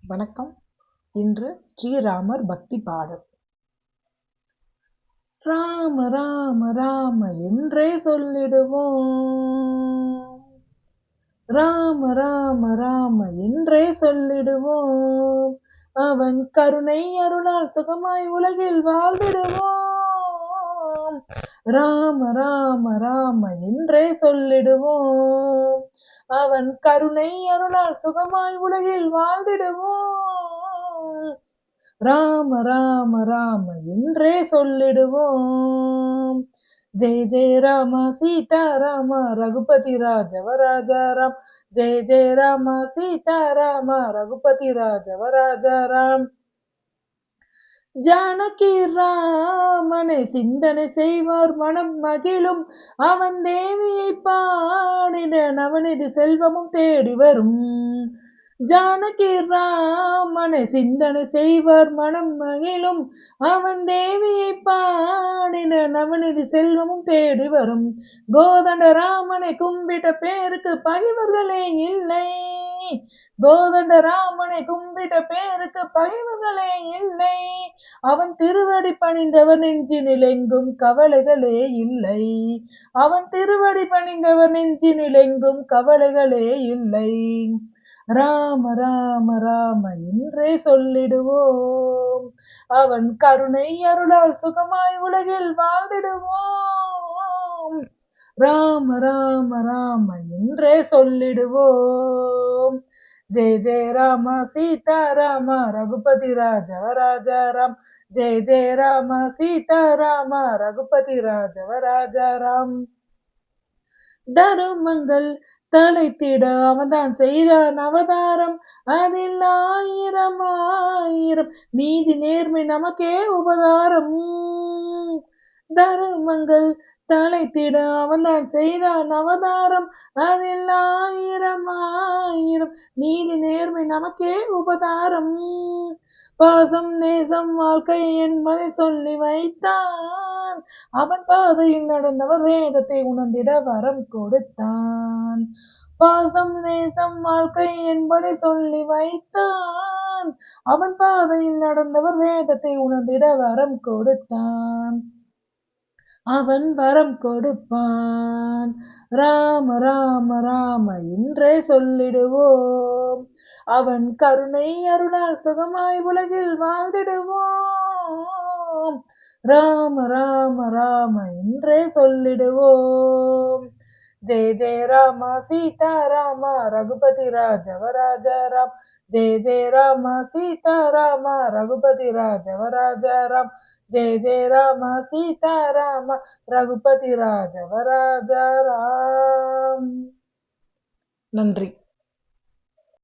வணக்கம். இன்று ஸ்ரீராமர் பக்தி பாடல். ராம ராம ராம என்றே சொல்லிடுவோம். ராம ராம ராம என்றே சொல்லிடுவோம். அவன் கருணை அருளால் சுகமாய் உலகில் வாழ்ந்திடுவோம். ராம ராம ராம என்றே சொல்லிடுவோம். அவன் கருணை அருளால் சுகமாய் உலகில் வாழ்ந்திடுவோம். ராம ராம ராம என்றே சொல்லிடுவோம். ஜெய ஜெய ராம சீதாராம ரகுபதி ராஜவ ராஜாராம். ஜெய ஜெய ராம சீதாராம ரகுபதி ராஜவ ராஜாராம். ஜானகி ராமனை சிந்தனை செய்வார் மனம் மகிழும். அவன் தேவியை பாடின நவநிதி செல்வமும் தேடி வரும். ஜானகி ராமனை சிந்தனை செய்வார் மனம் மகிழும். அவன் தேவியை பாடின நவநிதி செல்வமும் தேடி வரும். கோதண்ட ராமனை கும்பிட்ட பேருக்கு பகைவர்களே இல்லை. கோதண்ட ராமனை கும்பிட்ட பேருக்கு பகைவர்களே இல்லை. அவன் திருவடி பணிந்தவர் நெஞ்சினில் எங்கும் கவலைகளே இல்லை. அவன் திருவடி பணிந்தவர் நெஞ்சினில் எங்கும் கவலைகளே இல்லை. ராம ராம ராம என்றே சொல்லிடுவோம். அவன் கருணை அருளால் சுகமாய் உலகில் வாழ்ந்திடுவோம். ராம ராம ராம என்றே சொல்லிடுவோம். ஜெய ஜெய ராம சீதாராம ரகுபதி ராஜவ ராஜாராம். ஜெய ஜெய ராம சீதாராம ரகுபதி ராஜவ ராஜாராம். தருமங்கள் தலைத்திட அவன்தான் செய்தான் அவதாரம். அதில் ஆயிரம் ஆயிரம் நீதி நேர்மை நமக்கே உபகாரம். தருமங்கள் தலைத்திட அவன்தான் செய்தான் அவதாரம். அதில் ஆயிரம் ஆயிரம் நீதி நேர்மை நமக்கே உபகாரம். பாசம் நேசம் வாழ்க்கை என்பதை சொல்லி வைத்தான். அவன் பாதையில் நடந்தவர் வேதத்தை உணர்ந்திட வரம் கொடுத்தான். பாசம் நேசம் வாழ்க்கை என்பதை சொல்லி வைத்தான். அவன் பாதையில் நடந்தவர் வேதத்தை உணர்ந்திட வரம் கொடுத்தான். அவன் வரம் கொடுப்பான். ராம ராம ராம என்றே சொல்லிடுவோம். அவன் கருணை அருளால் சுகமாய் உலகில் வாழ்ந்திடுவோம். ராம ராம ராம என்றே சொல்லிடுவோம். ஜெய ஜெய ராம சீதாராம ரகுபதி ராஜவ ராஜாராம். ஜெய ஜெய ராம சீதாராம ரகுபதி ராஜவ ராஜாராம். ஜெய ஜெய ராம சீதாராம ரகுபதி ராஜவ ராஜாராம். நன்றி.